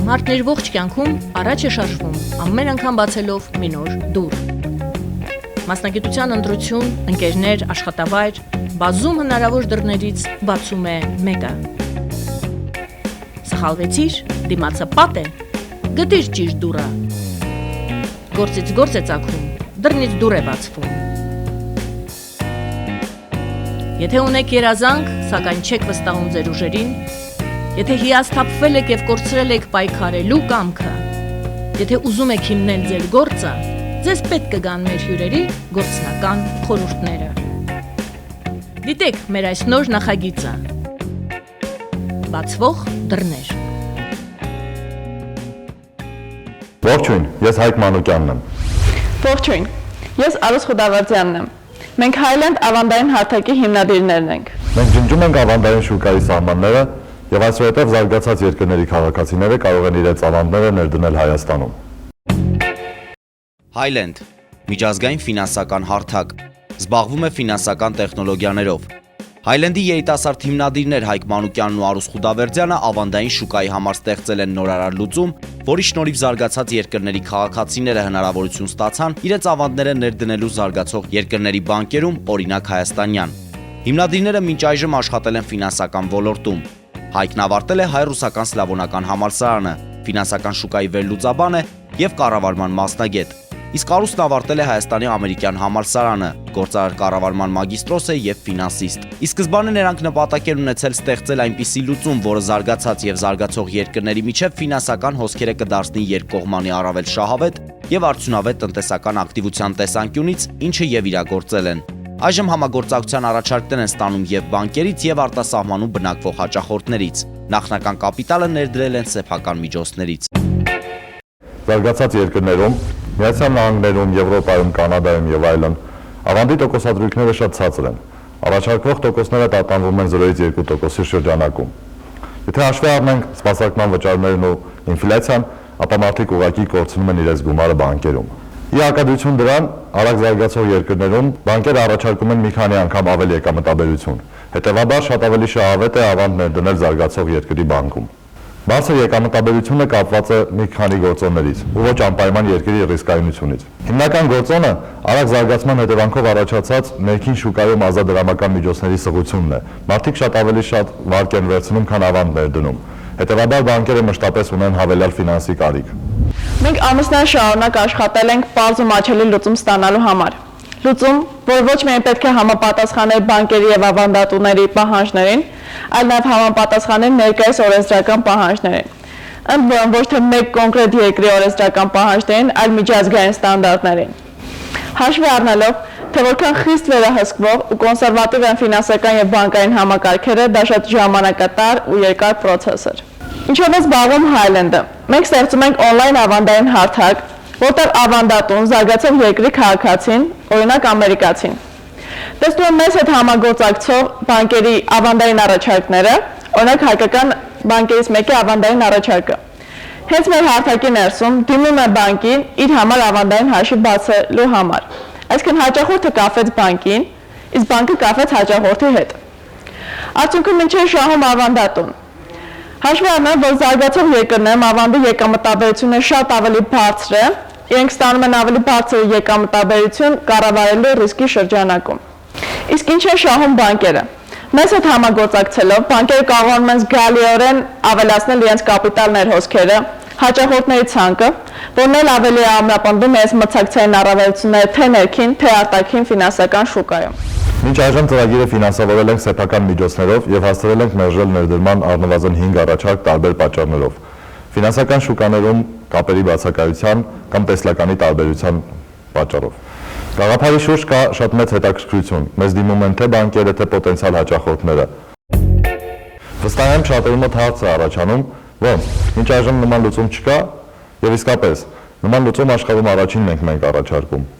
Մարդն իր ողջ կյանքում առաջ է շարժվում, ամեն անգամ բացելով մի նոր դուռ։ Մասնագիտության ընտրություն, ընկերներ, աշխատավայր, բազում հնարավոր դռներից բացում է մեկը։ Սխալվեցիր, դիմացը պատ է, գտիր ճիշտ դուռը։ Գործից գործ է ծագում, դռնից դուռ է բացվում։ Եթե ունեք երազանք, սակայն չեք վստահում ձեր ուժերին, եթե հիասթափվել եք և կորցրել եք պայքարելու կամքը, եթե ուզում եք հիմնել ձեր գործը, ձեզ պետք կգան մեր հյուրերի գործնական խորհուրդները։ Դիտեք մեր այս նոր նախագիծը։ Բացվող դռներ։ Ողջույն, ես Հայկ Մանուկյանն եմ։ Ողջույն, ես Արուս Խուդավարձյանն եմ։ Մենք Հայլենդ ավանդային հարթակի հիմնադիրներն ենք։ Մենք ջնջում ենք ավանդային շուկայի սահմանները և այսուհետև զարգացած երկրների քաղաքացիները կարող են իրենց ավանդները ներդնել Հայաստանում։ Հայլենդ, միջազգային ֆինանսական հարթակ, զբաղվում է ֆինանսական տեխնոլոգիաներով։ Հայլենդի երիտասարդ հիմնադիրներ Հայկ Մանուկյանն ու Արուս Խուդավերձյանը ավանդային շուկայի համար ստեղծել են նորարար լուծում, որի շնորհիվ զարգացած երկրների քաղաքացիները հնարավորություն ստացան իրենց ավանդները ներդնելու զարգացող երկրների բանկերում, օրինակ հայաստանյան։ Հիմնադիրները մինչ այժմ աշխատել են ֆինանսական ոլորտում։ Հայկն ավարտել է հայ-ռուսական սլավոնական համալսարանը, ֆինանսական շուկայի վերլուծաբան է և կառավարման մասնագետ։ Իսկ Արուսն ավարտել է Հայաստանի ամերիկյան համալսարանը, գործարար կառավարման մագիստրոս է և ֆինանսիստ։ Ի սկզբանե նրանք նպատակ են ունեցել ստեղծել այնպիսի լուծում, որը զարգացած և զարգացող երկրների միջև ֆինանսական հոսքերը կդարձնի երկկողմանի առավել շահավետ և արդյունավետ տնտեսական ակտիվության տեսանկյունից, ինչը և իրագործել են։ Այժմ համագործակցության առաջարկներ են ստանում և բանկերից և արտասահմանում բնակվող հաճախորդներից։ Նախնական կապիտալը ներդրել են սեփական միջոցներից։ Զարգացած երկրներում, Միացյալ Նահանգներում, Եվրոպայում, Կանադայում և այլն ավանդի տոկոսադրույքները շատ ցածր են։ Առաջարկվող տոկոսները տատանվում են 0-ից 2%-ի շրջանակում։ Եթե հաշվի առնենք սպասարկման վճարներն ու ինֆլյացիան, ապա մարդիկ ուղղակի կորցնում են իրենց գումարը բանկերում։ Ի հակադրություն դրան, արագ զարգացող երկրներում բանկերը առաջարկում են մի քանի անգամ ավելի եկամտաբերություն։ Հետևաբար շատ ավելի շահավետ է ավանդ ներդնել զարգացող երկրի բանկում։ Բարձր եկամտաբերությունը կապված է մի քանի գործոններից ու ոչ անպայման երկրի ռիսկայունությունից։ Հիմնական գործոնը արագ զարգացման հետևանքով առաջացած ներքին շուկայում ազատ դրամական միջոցների սղությունն է։ Մարդիկ շատ ավելի շատ վարկ են վերցնում, քան ավանդ ներդնում։ Հետևաբար բանկերը մշտապես ունեն հավելյալ ֆինանսի կարիք։ Մենք ամիսներ շարունակ աշխատել ենք պարզ ու մատչելի լուծում ստանալու համար։ Լուծում, որը ոչ միայն պետք է համապատասխաներ բանկերի և ավանդատուների պահանջներին, այլ նաև համապատասխաներ ներկայիս օրենսդրական պահանջներին։ Ընդ որում ոչ թե մեկ կոնկրետ երկրի օրենսդրական պահանջներին, այլ միջազգային ստանդարտներին։ Հաշվի առնելով, թե որքան խիստ վերահսկվող ու կոնսերվատիվ են ֆինանսական և բանկային համակարգերը, դա շատ ժամանակատար ու երկար պրոցես էր։ Ինչով է զբաղվում Հայլենդը։ Մենք ստեղծում ենք օնլայն ավանդային հարթակ, որտեղ ավանդատուն զարգացող երկրի քաղաքացին, օրինակ ամերիկացին, տեսնում է մեզ հետ համագործակցող բանկերի ավանդային առաջարկները, օրինակ Հայկական բանկերից մեկի ավանդային առաջարկը։ Հենց մեր հարթակի ներսում դիմում է բանկին իր համար ավանդային հաշիվ բացելու համար։ Այսինքն հաճախորդը կապվեց բանկին, իսկ բանկը կապվեց հաճախորդի հետ։ Արդյունքում ինչ է շահում ավանդատուն։ Հաշվի առնելով, որ զարգացող երկրներում ավանդի եկամտաբերությունը շատ ավելի բարձր է, իրենք ստանում են ավելի բարձր եկամտաբերություն կառավարելու ռիսկի շրջանակում։ Իսկ ինչ է շահում բանկերը։ Մեզ հետ համագործակցելով բանկերը կարողանում են զգալիորեն ավելացնել իրենց կապիտալ ներհոսքերը, հաճախորդների ցանկը, որն էլ ավելի է ամրապնդում իրենց մրցակցային առավելությունները թե ներքին, թե արտաքին ֆինանսական շուկայում։ Մինչ այժմ ծրագիրը ֆինանսավորել ենք սեփական միջոցներով և հասցրել ենք մերժել ներդրման առնվազն 5 առաջարկ տարբեր պատճառներով։ Ֆինանսական շուկաներում կապերի բացակայության կամ տեսլականի տարբերության պատճառով։ Գաղափարի շուրջ կա շատ մեծ հետաքրքրություն, մեզ դիմում են թե բանկերը, թե պոտենցիալ հաճախորդները։ Վստահ եմ շատերի մոտ հարց է առաջանում, ոնց, մինչ այժմ նման լուծում չկա, և իսկապես, նման լուծում աշխարհում առաջինն ենք մենք առաջարկում։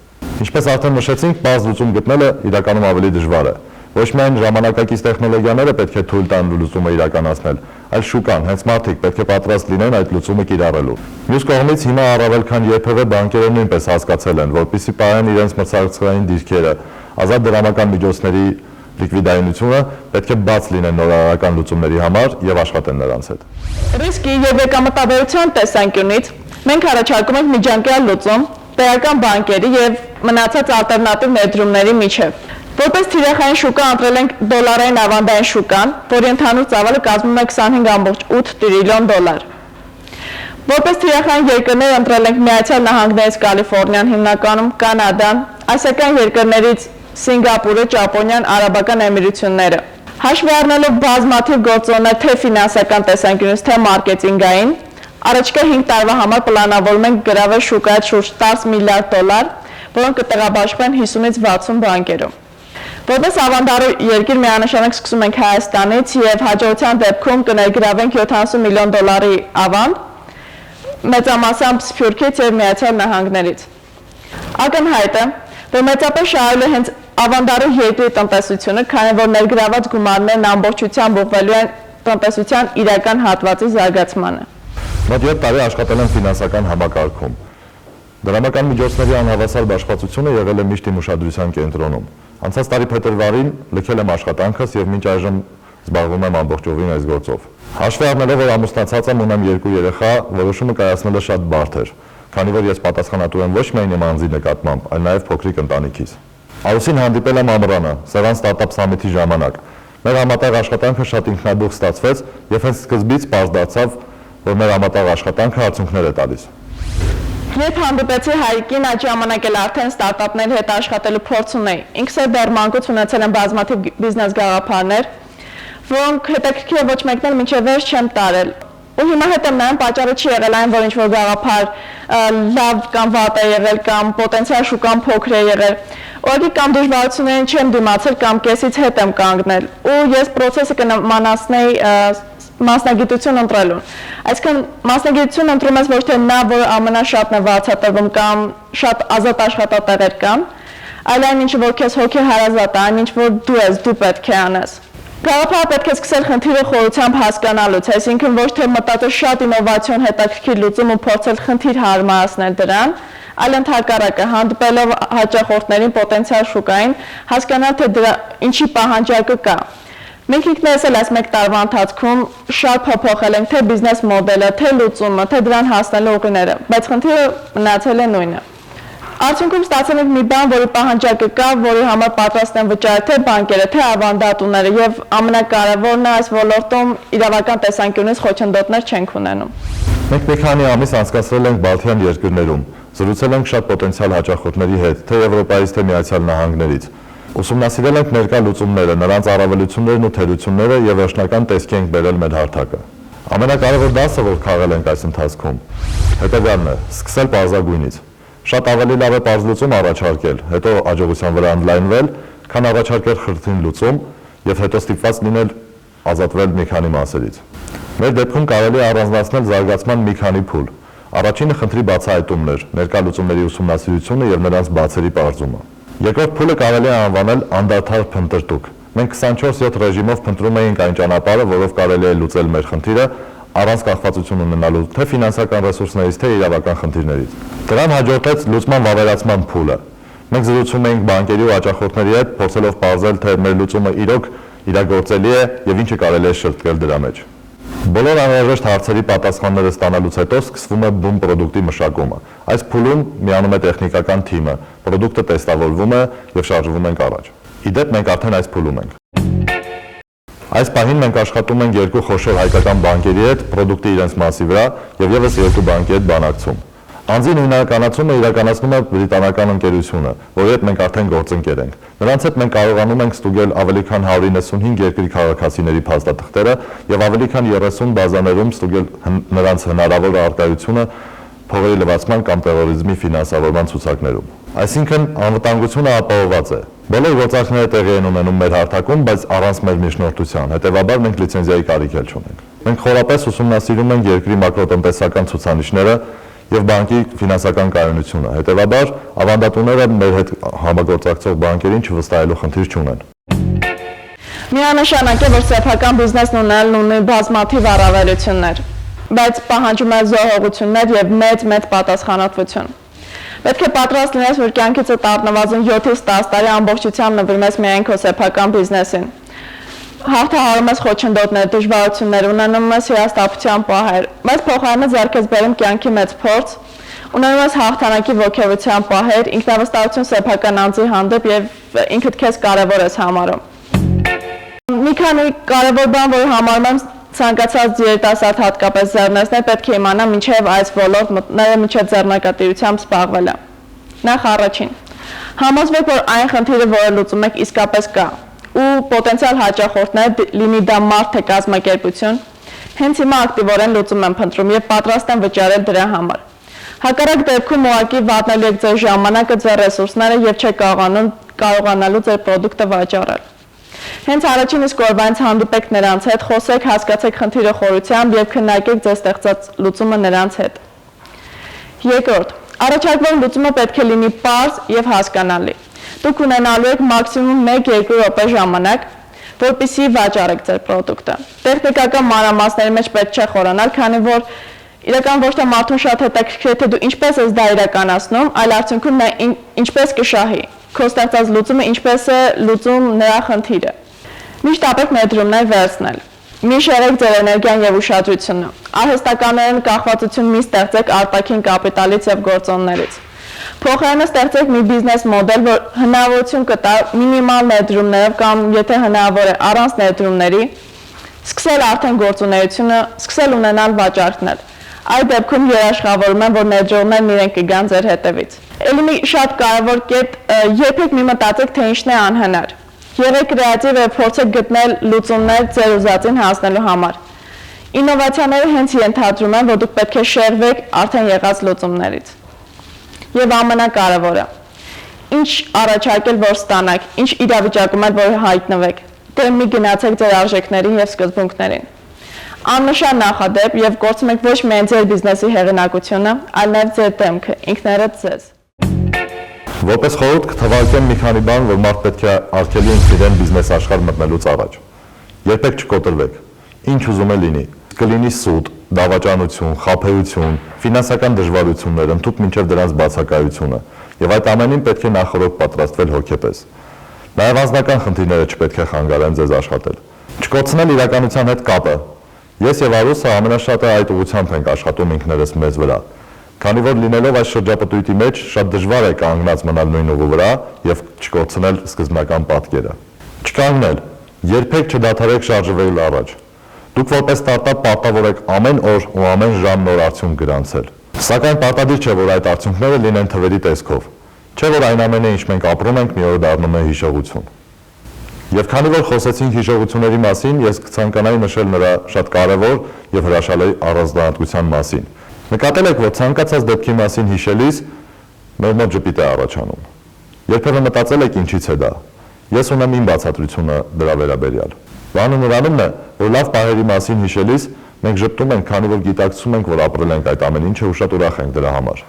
Ինչպես արդեն նշեցինք, բազ լուծում գտնելը իրականում ավելի դժվար է։ Ոչ միայն ժամանակակից տեխնոլոգիաները պետք է թույլ տան լուծումը իրականացնել, այլ շուկան, հենց մարդիկ պետք է պատրաստ լինեն այդ լուծումը կիրառելու։ Մյուս կողմից հիմա առավել քան երբևէ բանկերը նույնպես հասկացել են, որպեսզի պահեն իրենց մրցակցային դիրքերը, ազատ դրամական միջոցների Լիկվիդայնությունը պետք է բաց լինեն նորարարական լուծումների համար եւ աշխատեն նրանց հետ։ Ռիսկի եւ եկամտաբերության տեսանկյունից մենք առաջարկում ենք միջանկյալ լուծում տեղական բանկերի եւ մնացած ալտերնատիվ ներդրումների միջև։ Որպես թիրախային շուկա ընտրել ենք դոլարային ավանդային շուկան, որի ընդհանուր ծավալը կազմում է 25.8 տրիլիոն դոլար։ Որպես թիրախային երկրներ ընտրել ենք Միացյալ Նահանգներից Կալիֆոռնիան, հիմնականում Կանադան, ասիական երկրներից Սինգապուրը, Ճապոնիան, Արաբական Էմիրությունները։ Հաշվի առնելով բազմաթիվ գործոններ թե ֆինանսական տեսանկյունից, թե մարքեթինգային, առաջիկա 5 տարվա համար պլանավորում ենք գրավել շուկայից շուրջ 10 միլիարդ դոլար, որոնք կտեղաբաշխվեն 50-ից 60 բանկերում։ Որպես ավանդառու երկիր միանշանակ սկսում ենք Հայաստանից եւ հաջողության դեպքում կներգրավենք 70 միլիոն դոլարի ավանդ, մեծամասամբ Սփյուռքից եւ Միացյալ Նահանգներից։ Ակնհայտ է, որ մեծապես շահելու է հենց ավանդառու երկրի տնտեսությունը, քանի որ ներգրաված գումարներն ամբողջությամբ ուղղվելու են տնտեսության իրական հատվածի զարգացմանը։ Մոտ 7 տարի աշխատել եմ ֆինանսական համակարգում։ Դրամական միջոցների անհավասար բաշխվածությունը եղել է միշտ իմ ուշադրության կենտրոնում։ Անցած տարի փետրվարին լքել եմ աշխատանքս եւ մինչ այժմ զբաղվում եմ ամբողջովին այս գործով։ Հաշվի առնելով, որ ամուսնացած եմ, ունեմ 2 երեխա, որոշումը կայացնելը շատ բարդ էր, քանի որ ես պատասխանատու եմ ոչ միայն իմ անձի նկատմամբ, այլ նաեւ փոքրիկ ընտանիքիս։ Արուսին հանդիպել եմ Ամռանը, Սևան ստարտափ սամիթի ժամանակ։ Մեր համատեղ աշխատանքը շատ ինքնաբուխ ստացվեց եւ հենց սկզբից պարզ դարձավ, որ մեր համատեղ աշխատանքը արդյունքներ է տալիս։ Երբ հանդիպեցի Հայկին, այդ ժամանակ էլ արդեն ստարտափների հետ աշխատելու փորձ ունեի։ Ինքս էլ դեռ մանկուց ունեցել եմ բազմաթիվ բիզնես գաղափարներ, որոնք հետաքրքիր է ոչ մեկն էլ մինչև վերջ չեմ տարել։ Ու հիմա հետ եմ նայում, պատճառը չի եղել այն, որ ինչ-որ գաղափար լավ կամ վատ է եղել, կամ պոտենցիալ շուկան փոքր է եղել։ Ուղղակի կամ դժվարություններին չեմ դիմացել, կամ կեսից հետ եմ կանգնել։ Ու ես process-ը կնմանացնեի մասնագիտություն ընտրելուն։ Այսինքն մասնագիտություն ընտրում ես ոչ թե նա, որ ամենաշատն է վարձատրվում կամ շատ ազատ աշխատատեղեր կան, այլ այն ինչ որ քեզ հոգի հարազատ է, այն ինչ որ դու ես, դու պետք է անես։ Գաղափարը պետք է սկսել խնդիրը խորությամբ հասկանալուց, այսինքն ոչ թե մտածել շատ ինովացիոն հետաքրքիր լուծում ու փորձել խնդիր հարմարացնել դրան, այլ ընդհակառակը հանդիպելով հաճախորդներին, պոտենցիալ շուկային, հասկանալ թե դրա ինչի պահանջարկը կա։ Մենք ինքներս էլ այս 1 տարվա ընթացքում շատ փոփոխել ենք թե բիզնես մոդելը, թե լուծումը, թե դրան հասնելու ուղիները, բայց խնդիրը մնացել է նույնը։ Արդյունքում ստացել ենք մի բան, որի պահանջարկը կա, որի համար պատրաստ են վճարել թե բանկերը, թե ավանդատուները եւ ամենակարևորն է այս ոլորտում իրավական տեսանկյունից խոչընդոտներ չենք ունենում։ Մենք մի քանի ամիս անցկացրել ենք Բալթյան երկրներում, զրուցել ենք շատ պոտենցիալ հաճախորդների հետ, թե Եվրոպայից, թե Միացյալ Նահանգներից։ Ուսումնասիրել ենք ներկա լուծումները, նրանց առավելություններն ու թերությունները եւ վերջնական տեսքի ենք բերել մեր հարթակը։ Ամենակարևոր դասը, որ քաղել ենք այս ընթացքում, հետեւյալն է՝ սկսել պարզագույնից։ Շատ ավելի լավ է պարզ լուծում առաջարկել, հետո հաջողության վրա ընդլայնվել, քան առաջարկել խրթին լուծում եւ հետո ստիպված լինել ազատվել մի քանի մասերից։ Մեր դեպքում կարելի է առանձնացնել զարգացման մի քանի փուլ։ Առաջինը խնդրի բացահայտումն էր, ներկա լուծումների ուսումնասիրությունը եւ նրանց բացերի պարզումը։ Երկրորդ փուլը կարելի է անվանել անդադար փնտրտուք։ Մենք 24/7 ռեժիմով փնտրում էինք այն ճանապարհը, որով կարելի է լուծել մեր խնդիրը, առանց կախվածություն ունենալու թե ֆինանսական ռեսուրսներից, թե իրավական խնդիրներից։ Դրան հաջորդեց լուծման վավերացման փուլը։ Մենք զրուցում էինք բանկերի ու հաճախորդների հետ, փորձելով պարզել, թե մեր լուծումը իրոք իրագործելի է եւ ինչը կարելի է շրջել դրա մեջ։ Բոլոր անհրաժեշտ հարցերի պատասխանները ստանալուց հետո սկսվում է բում պրոդուկտի մշակումը։ Այս փուլում միանում է տեխնիկական թիմը, պրոդուկտը տեստավորվում է եւ շարժվում ենք առաջ։ Իդեպ մենք արդեն այս փուլում ենք։ Այս պահին մենք աշխատում ենք 2 խոշոր հայկական բանկերի հետ պրոդուկտի իրենց մասի վրա եւ եւս 2 բանկի հետ բանակցում։ Անձին հիմնականացումը իրականացնում է բրիտանական ընկերությունը, որի հետ մենք արդեն գործընկեր ենք։ Նրանց հետ մենք կարողանում ենք ստուգել ավելի քան 195 երկրի քաղաքացիների փաստաթղթերը եւ ավելի քան 30 բազաներում ստուգել նրանց հնարավոր արկայությունը փողերի լվացման կամ terrorism-ի ֆինանսավորման ցուցակներում։ Այսինքն անվտանգությունը ապահովված է։ Բոլոր գործարքները տեղի են ունենում մեր հարթակում, բայց առանց մեր միջնորդության։ Հետևաբար մենք լիցենզիայի կարիք էլ չունենք։ Մենք խորապես ուսումնասիրում ենք երկրի մակրոտնտեսական ցուցանիշները եւ բանկի ֆինանսական կայունությունը։ Հետևաբար ավանդատուները մեր հետ համագործակցող բանկերին չվստահելու խնդիր չունեն։ Միանշանակ է, որ սեփական բիզնեսն ունի բազմաթիվ առավելություններ, բայց պահանջում է զոհողություններ եւ մեծ պատասխանատվություն։ Պետք է պատրաստ լինես, որ կյանքիցը տառնվազն 7-ից 10 տարի ամբողջությամբ նվիրում ես միայն քո սեփական բիզնեսին։ Հաղթահարում ես խոչընդոտներ, դժվարություններ, ունենում ես հիասթափության պահեր, բայց փոխարենը ձեռք ես բերում կյանքի մեծ փորձ, ունենում ես հաղթանակի ոգևության պահեր, ինքնավստահություն սեփական անձի հանդեպ եւ ինքդ քեզ կարեւոր ես համարում։ Մի քանի կարևոր բան, որ համարում եմ ցանկացած երիտասարդ հատկապես ձեռներեցներ պետք է իմանա մինչև այս ոլորտ մտնելը, մինչև ձեռնարկատիրությամբ զբաղվելը։ Նախ առաջին, համոզվեք, որ այն խնդիրը, որը լուծում եք, իսկապես կա, ու պոտենցիալ հաճախորդները, լինի դա մարդ թե կազմակերպություն, հենց հիմա ակտիվորեն լուծում են փնտրում եւ պատրաստ են վճարել դրա համար։ Հակառակ դեպքում ուղղակի վատնելու եք ձեր ժամանակը, ձեր ռեսուրսները եւ չեք կարողանալու ձեր պրոդուկտը վաճառել։ Հենց առաջին իսկ օրվանից հանդիպեք նրանց հետ, խոսեք, հասկացեք խնդիրը խորությամբ եւ քննարկեք ձեր ստեղծած լուծումը նրանց հետ։ Երկրորդ, առաջարկվող լուծումը պետք է լինի պարզ եւ հասկանալի։ Դուք ունենալու եք մաքսիմում 1-2 րոպե ժամանակ, որպեսզի վաճառեք ձեր պրոդուկտը։ Տեխնիկական մանրամասների մեջ պետք չէ խորանալ, քանի որ իրական ոչ թե մարդուն շատ հետաքրքիր է, թե դու ինչպես ես դա իրականացնում, այլ արդյունքում նա ինչպես կշահի։ Քո ստեղծած լուծումը ինչպես է լուծում նրա խնդիրը։ Միշտ ապեք ներդրումներ վերցնել։ Մի շերեք ձեր էներգիան եւ ուշադրությունը։ Արհեստականորեն կախվածություն մի ստեղծեք արտաքին կապիտալից եւ գործոններից։ Փոխարենը ստեղծեք մի բիզնես մոդել, որ հնարավորություն կտա մինիմալ ներդրումներով կամ եթե հնարավոր է առանց ներդրումների սկսել արդեն գործունեությունը, սկսել ունենալ վաճառքներ։ Այդ դեպքում երաշխավորում եմ, որ ներդրողներն իրենք կգան ձեր հետևից։ Էլի մի շատ կարևոր կետ, երբեք մի մտածեք, թե ինչն է անհնար։ Եղեք կրեատիվ եւ փորձեք գտնել լուծումներ ձեր ուզածին հասնելու համար։ Ինովացիաները հենց ենթադրում են, որ դուք պետք է շեղվեք արդեն եղած լուծումներից։ Եվ ամենակարևորը, ինչ առաջարկել, որ ստանաք, ինչ իրավիճակում եք, որ հայտնվեք, դե մի գնացեք ձեր արժեքներին եւ սկզբունքներին։ Աննշան նախադեպ եւ գործում եք ոչ միայն ձեր բիզնեսի հեղինակությունը, այլ նաեւ ձեր դեմքը, ինքներդ ձեզ։ Որպես խորհուրդ կթվարկեմ մի քանի բան, որ մարդ պետք է արգելի ինքնիրեն բիզնես աշխարհ մտնելուց առաջ։ Երբեք չկոտրվեք։ Ինչ ուզում է լինի։ Կլինի սուտ, դավաճանություն, խաբեություն, ֆինանսական դժվարություններ, ընդհանուր մինչև դրանց բացակայությունը, եւ այդ ամենին պետք է նախորդ պատրաստվել հոգեպես։ Նաեւ անձնական խնդիրները չպետք է խանգարեն ձեզ աշխատել։ Չկոծնել իրականության հետ կապը։ Ես եւ Արուսը ամենաշատը այդ ուղղությամբ ենք աշխատում ինքներս մեզ վրա։ Քանի որ լինելով այս շրջապտույտի մեջ շատ դժվար է կանգնած մնալ նույն ուղու վրա եւ չկորցնել սկզբնական պատկերը։ Չկանգնել, երբեք չդադարեք շարժվել առաջ։ Դուք որպես ստարտափ պարտավոր եք ամեն օր ու ամեն ժամ նոր արդյունք գրանցել։ Սակայն պարտադիր չէ, որ այդ արդյունքները լինեն թվերի տեսքով։ Չէ, որ այն ամենը, ինչ մենք ապրում ենք, մի օր դառնում է հիշողություն։ Եվ քանի որ խոսեցինք հիշողությունների մասին, ես կցանկանայի նշել նրա շատ կարևոր եւ հրաշալի առանձնահատկության մասին։ Նկատել եք, որ ցանկացած դեպքի մասին հիշելիս մեր մոտ ժպիտ է առաջանում։ Երբևէ մտածել եք ինչից է դա։ Ես ունեմ իմ բացատրությունը դրա վերաբերյալ։ Բանը նրանումն է, որ լավ պահերի մասին հիշելիս մենք ժպտում ենք, քանի որ գիտակցում ենք, որ ապրել ենք այդ ամեն ինչը ու շատ ուրախ ենք դրա համար։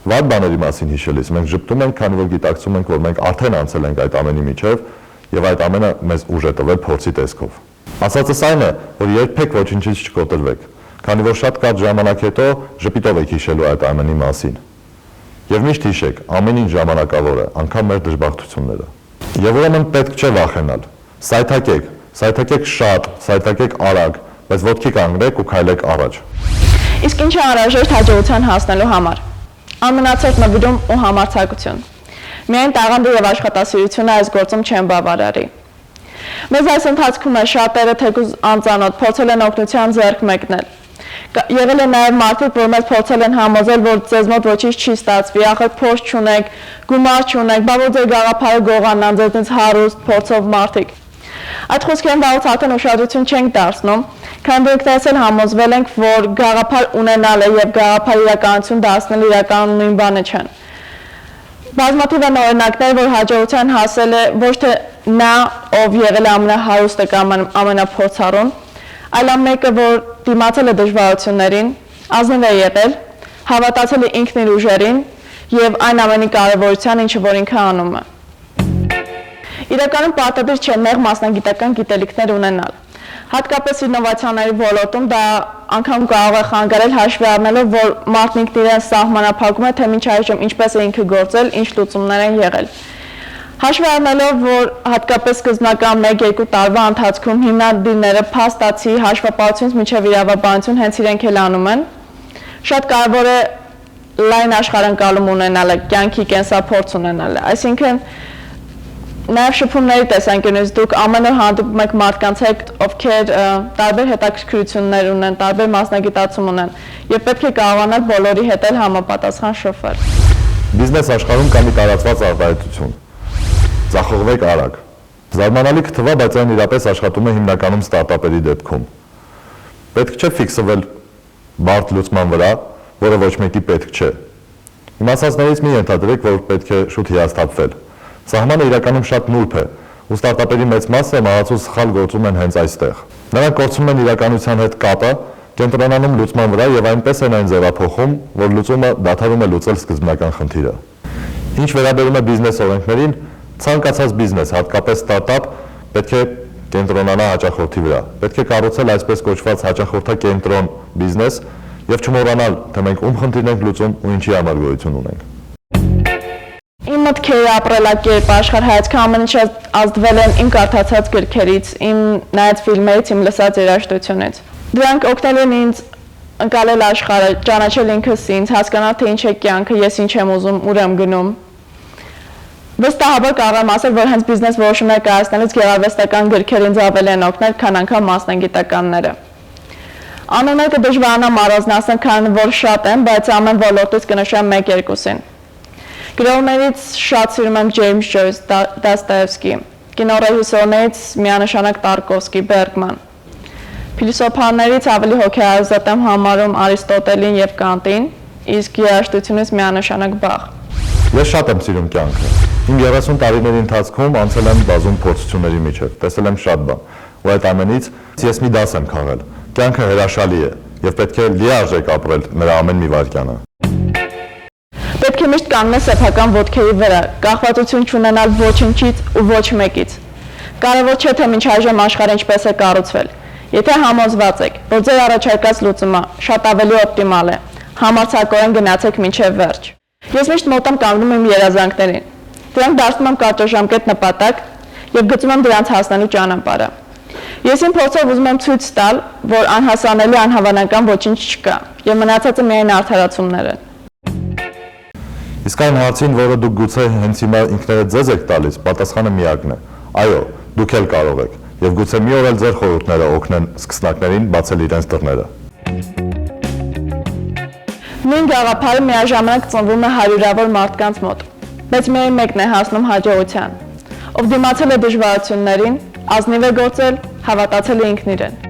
Վատ բաների մասին հիշելիս մենք ժպտում ենք, քանի որ գիտակցում ենք, որ մենք արդեն անցել ենք այդ ամենի միջև եւ այդ ամենը մեզ ուժ է տվել փորձի տեսքով։ Ասածս այն է, որ երբեք ոչինչից չկոտրվեք, քանի որ շատ կարճ ժամանակ հետո ժպիտով եք հիշելու այդ ամենի մասին։ Եվ միշտ հիշեք, ամեն ինչ ժամանակավոր է, անգամ մեր դժբախտությունները։ Եվ ուրեմն պետք չէ վախենալ։ Սայթակեք շատ, սայթակեք արագ, բայց ոտքի կանգնեք ու քայլեք առաջ։ Իսկ ինչ է անհրաժեշտ հաջողության հասնելու համար։ Անմնացեք նվիրում ու համարձակություն։ Միայն տաղանդը եւ աշխատասիրությունը այս գործում չեն բավարարի։ Մեզ այս ընթացքում է շատերը թեկուզ անծանոթ փորձել են օգնության ձեռք մեկնել։ Եղել է նաեւ մարդիկ, որ մեզ փորձել են համոզել, որ ձեզ մոտ ոչինչ չի ստացվի, ախր փորձ չունեք, գումար չունեք, բա որ ձեր գաղափարը գողանան, ձեզնից հարուստ, փորձով մարդիկ։ Այդ խոսքերն վաղուց արդեն ուշադրություն չենք դարձնում, քանի որ ինքներս էլ համոզվել ենք, որ գաղափար ունենալը եւ գաղափար իրականություն դարձնելը իրականում նույն բանը չեն։ Բազմաթիվ են օրինակներ, որ հաջողության հասել է ոչ թե նա, ով եղել է ամենահարուստը կամ ամենափորձառուն, այլ մեկը, որ դիմացել է դժվարություններին, ազնիվ է եղել, հավատացել է ինքն իր ուժերին եւ այն ամենի կարեւորության, ինչը որ ինքը անում է։ Իրականում պարտադիր չէ նեղ մասնագիտական գիտելիքներ ունենալ։ Հատկապես ինովացիաների ոլորտում դա անգամ կարող է խանգարել հաշվի առնելով, որ մարդն ինքն իրեն սահմանափակում է, թե մինչ այժմ ինչպես է ինքը գործել, ինչ լուծումներ են եղել։ Հաշվի առնելով, որ հատկապես սկզբնական 1-2 տարվա ընթացքում հիմնադիրները փաստացի հաշվապահությունից մինչև իրավաբանություն հենց իրենք էլ անում են, շատ կարևոր է լայն աշխարհընկալում ունենալը, կյանքի կենսափորձ ունենալը, այսինքն նաև շփումների տեսանկյունից դուք ամեն օր հանդիպում եք մարդկանց հետ, ովքեր տարբեր հետաքրքրություններ ունեն, տարբեր մասնագիտացում ունեն եւ պետք է կարողանալ բոլորի հետ էլ համապատասխան շփվել։ Բիզնես աշխարհում կա մի տարածված արտահայտություն։ Ձախողվեք արագ։ Զարմանալի կթվա, բայց այն իրապես աշխատում է հիմնականում ստարտափերի դեպքում։ Պետք չէ ֆիքսվել բարդ լուծման վրա, որը ոչ մեկի պետք չէ։ Իմացածներից մի ենթադրեք, որ պետք է շուտ հիասթափվել։ Սահմանը իրականում շատ նուրբ է, ու ստարտափերի մեծ մասը մահացու սխալ գործում են հենց այստեղ։ Նրանք կորցնում են իրականության հետ կապը, կենտրոնանում լուծման վրա եւ այնպես են այն ձևափոխում, որ լուծումը դադարում է լուծել սկզբնական խնդիրը։ Ինչ վերաբերում է բիզնես օրենքներին, ցանկացած բիզնես, հատկապես ստարտափ, պետք է կենտրոնանա հաճախորդի վրա։ Պետք է կառուցել այսպես կոչված հաճախորդակենտրոն բիզնես եւ չմոռանալ, թե մենք ում խնդիրն ենք լուծում ու ինչի համար գոյություն ունենք։ Իմ մտքերը, ապրելակերպը, աշխարհայացքը ամեն ինչ ազդվել են իմ կարդացած գրքերից, իմ նայած ֆիլմերից, իմ լսած երաժշտությունից։ Դրանք օգնել են ինձ ընկալել աշխարհը, ճանաչել ինքս ինձ, հասկանալ թե ինչ է կյանքը, ես ինչ եմ ուզում, ուր եմ գնում։ Վստահաբար կարող եմ ասել, որ հենց բիզնես որոշումներ կայացնելուց գեղարվեստական գրքեր ինձ ավելի են օգնել, քան անգամ մասնագիտականները։ Անունները կդժվարանամ առանձնացնել, քանի որ շատ են, բայց ամեն ոլորտից կնշեմ 1-2-ին։ Գրողներից շատ սիրում եմ Ջեյմս Ջոյս, Դոստոևսկի, կինոռեժիսորներից միանշանակ Տարկովսկի, Բերգման։ Փիլիսոփաներից ավելի հոգեհարազատ եմ համարում Արիստոտելին եւ Կանտին, իսկ երաժշտությունից միանշանակ Բախ։ Ես շատ եմ սիրում կյանքը։ Իմ 30 տարիների ընթացքում անցել եմ բազում փորձությունների միջև, տեսել եմ շատ բան, ու այդ ամենից ես մի դաս եմ քաղել։ Կյանքը հրաշալի է եւ պետք է լիարժեք ապրել նրա ամեն մի վայրկյանը։ Պետք է միշտ կանգնել սեփական ոտքերի վրա, կախվածություն չունենալ ոչինչից ու ոչ մեկից։ Կարևոր չէ թե մինչ այժմ աշխարհը ինչպես է կառուցվել։ Եթե համոզված եք, որ ձեր առաջարկած լուծումը շատ ավելի օպտիմալ է, համարձակորեն գնացեք մինչև վերջ։ Ես միշտ մոտ եմ կանգնում իմ երազանքներին։ Դրանք դարձնում եմ կարճաժամկետ նպատակ եւ գծում եմ դրանց հասնելու ճանապարհը։ Ես իմ փորձով ուզում եմ ցույց տալ, որ անհասանելի անհավանական ոչինչ չկա եւ մնացածը միայն արդարացումներ են։ Իսկ այն հարցին, որը դուք գուցե հենց հիմա ինքներդ ձեզ եք տալիս, պատասխանը միակն է։ Այո, դուք էլ կարող եք, եւ գուցե մի օր էլ ձեր խորհուրդները օգնեն սկսնակներին բացել իրենց դռները։ Նույն գաղափարը միաժամանակ ծնվում է հարյուրավոր մարդկանց մոտ, բայց միայն մեկն է հասնում հաջողության, ով դիմացել է դժվարություններին, ազնիվ է գործել, հավատացել է ինքն իրեն։